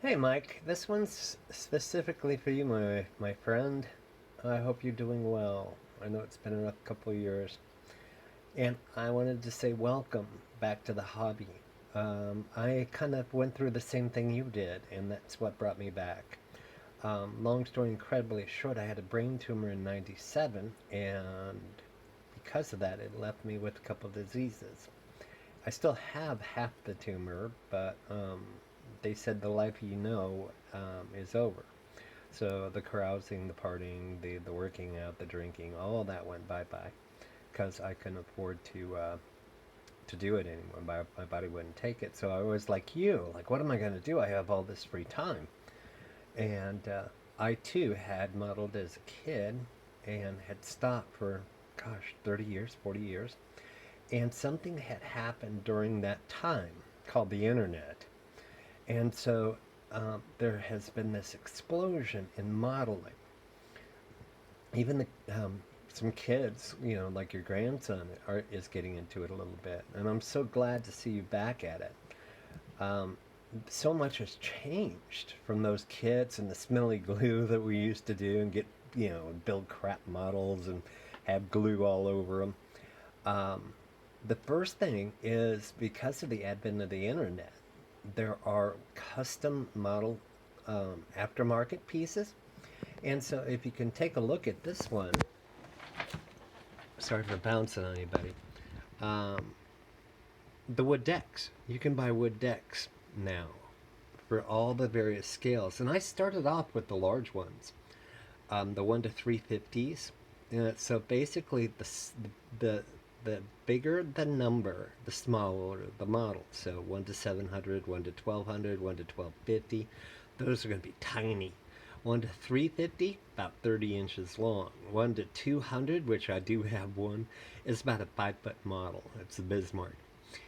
Hey Mike, this one's specifically for you, my friend. I hope you're doing well. I know it's been a couple of years, and I wanted to say welcome back to the hobby. I kind of went through the same thing you did, and that's what brought me back. Long story incredibly short, I had a brain tumor in '97, and because of that, it left me with a couple of diseases. I still have half the tumor, but they said the life you know is over. So the carousing, the partying, the working out, the drinking, all that went bye bye because I couldn't afford to do it anymore. My body wouldn't take it. So I was like you, like, what am I going to do? I have all this free time, and I too had modeled as a kid and had stopped for, gosh, 30 years, 40 years, and something had happened during that time called the internet. And so there has been this explosion in modeling. Even some kids, like your grandson, is getting into it a little bit. And I'm so glad to see you back at it. Um, so much has changed from those kits and the smelly glue that we used to do and get, build crap models and have glue all over them. Um, the first thing is because of the advent of the internet, there are custom model aftermarket pieces. And so if you can take a look at this one, sorry for bouncing on anybody, um, the wood decks. You can buy wood decks now for all the various scales. And I started off with the large ones, the 1 to 350s. So basically, the the bigger the number, the smaller the model. So 1 to 700, 1 to 1200, 1 to 1250. Those are going to be tiny. 1 to 350, about 30 inches long. 1 to 200, which I do have one, is about a 5 foot model. It's the Bismarck.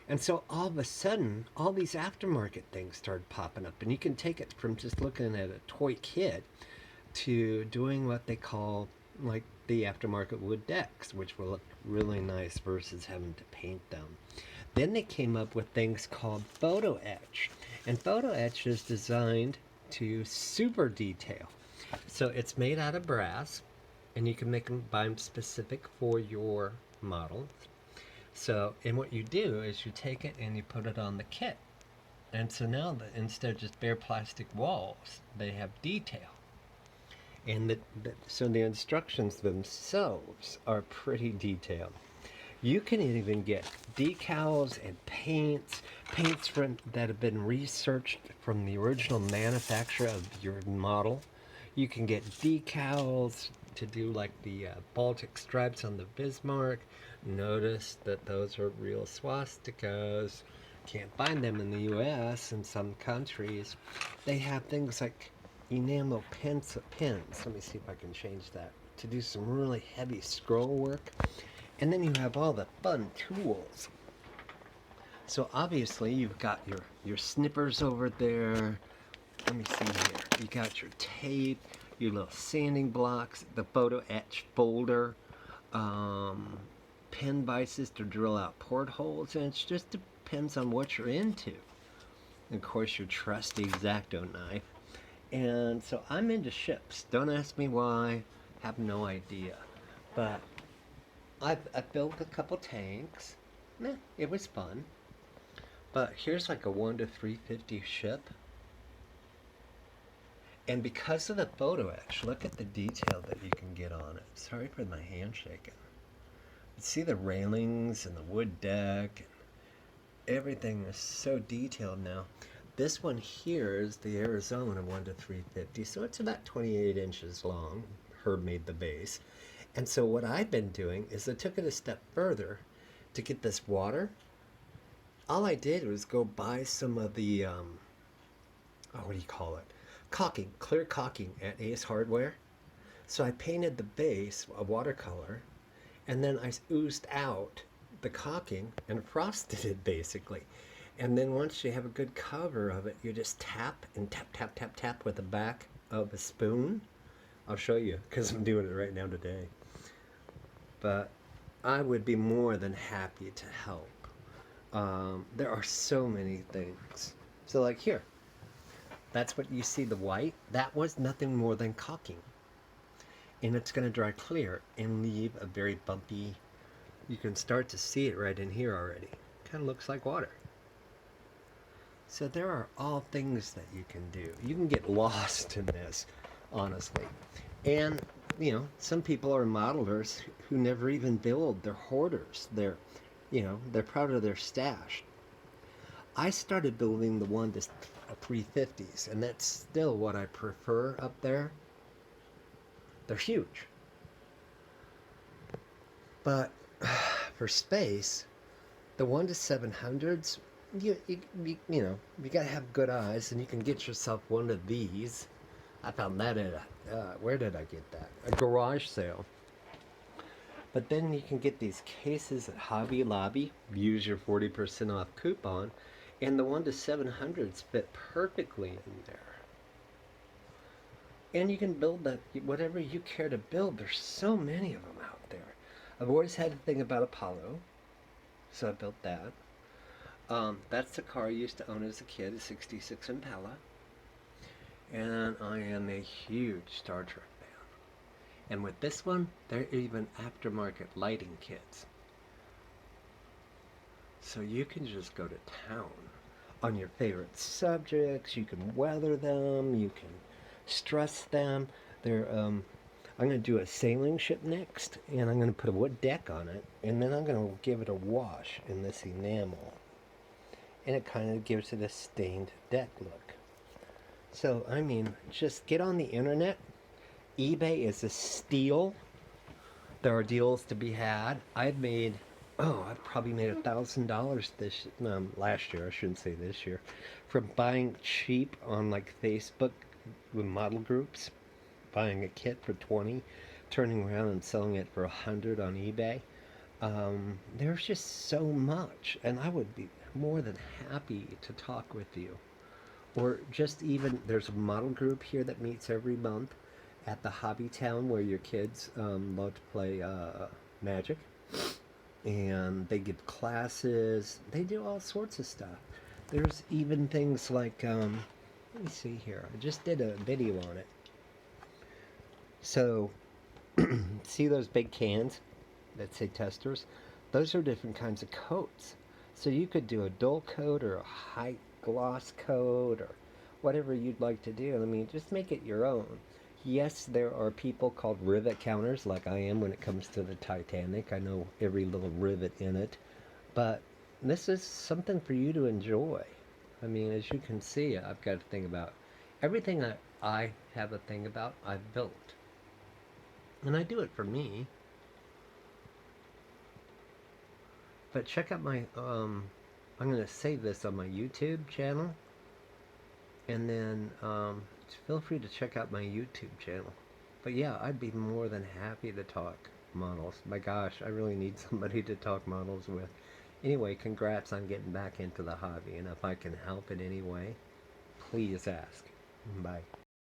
And so all of a sudden, all these aftermarket things started popping up. And you can take it from just looking at a toy kit to doing what they call like the aftermarket wood decks, which will look really nice versus having to paint them. Then they came up with things called photo etch. And photo etch is designed to super detail. So it's made out of brass, and you can make them buy them specific for your model. So, and what you do is you take it and you put it on the kit. And so now, instead of just bare plastic walls, they have detail. And so the instructions themselves are pretty detailed. You can even get decals and paints that have been researched from the original manufacturer of your model. You can get decals to do like the Baltic stripes on the Bismarck. Notice that those are real swastikas. Can't find them in the U.S. in some countries. They have things like enamel pins. Let me see if I can change that to do some really heavy scroll work. And then you have all the fun tools. So obviously you've got your snippers over there. Let me see here. You got your tape, your little sanding blocks, the photo etch folder, um, pen vices to drill out portholes, and it just depends on what you're into. And of course, your trusty X-Acto knife. And so I'm into ships. Don't ask me why. Have no idea. But I built a couple tanks. It was fun. But here's like a 1 to 350 ship. And because of the photo etch, look at the detail that you can get on it. Sorry for my hand shaking. But see the railings and the wood deck. And everything is so detailed now. This one here is the Arizona 1 to 350, so it's about 28 inches long. Herb made the base. And so what I've been doing is I took it a step further to get this water. All I did was go buy some of the, what do you call it? Caulking, clear caulking at Ace Hardware. So I painted the base a watercolor, and then I oozed out the caulking and frosted it basically. And then once you have a good cover of it, you just tap and tap, tap, tap, tap with the back of a spoon. I'll show you because I'm doing it right now today. But I would be more than happy to help. There are so many things. So like here, That's what you see, the white. That was nothing more than caulking. And it's going to dry clear and leave a very bumpy, you can start to see it right in here already. Kind of looks like water. So there are all things that you can do. You can get lost in this, honestly. And, you know, some people are modelers who never even build. They're hoarders. They're proud of their stash. I started building the 1 to 350s, and that's still what I prefer up there. They're huge. But for space, the 1 to 700s, you gotta have good eyes, and you can get yourself one of these. I found that at where did I get that? A garage sale. But then you can get these cases at Hobby Lobby. Use your 40% off coupon, and the 1 to 700s fit perfectly in there. And you can build that whatever you care to build. There's so many of them out there. I've always had a thing about Apollo, so I built that. That's the car I used to own as a kid, a 66 Impala. And I am a huge Star Trek fan. And with this one, there are even aftermarket lighting kits. So you can just go to town on your favorite subjects. You can weather them. You can stress them. I'm going to do a sailing ship next, and I'm going to put a wood deck on it, and then I'm going to give it a wash in this enamel. And it kind of gives it a stained deck look. So, I mean, just get on the internet. eBay is a steal. There are deals to be had. I've probably made $1,000 last year. I shouldn't say this year, from buying cheap on like Facebook with model groups, buying a kit for 20, turning around and selling it for 100 on eBay. There's just so much, and I would be more than happy to talk with you. Or just even, there's a model group here that meets every month at the Hobby Town where your kids love to play Magic. And they give classes. They do all sorts of stuff. There's even things like, let me see here. I just did a video on it. So, see those big cans that say testers? Those are different kinds of coats. So you could do a dull coat or a high gloss coat or whatever you'd like to do. I mean, just make it your own. Yes, there are people called rivet counters like I am when it comes to the Titanic. I know every little rivet in it. But this is something for you to enjoy. I mean, as you can see, I've got a thing about everything that I have a thing about, I've built. And I do it for me. But check out my, I'm going to save this on my YouTube channel. And then feel free to check out my YouTube channel. But yeah, I'd be more than happy to talk models. My gosh, I really need somebody to talk models with. Anyway, congrats on getting back into the hobby. And if I can help in any way, please ask. Bye.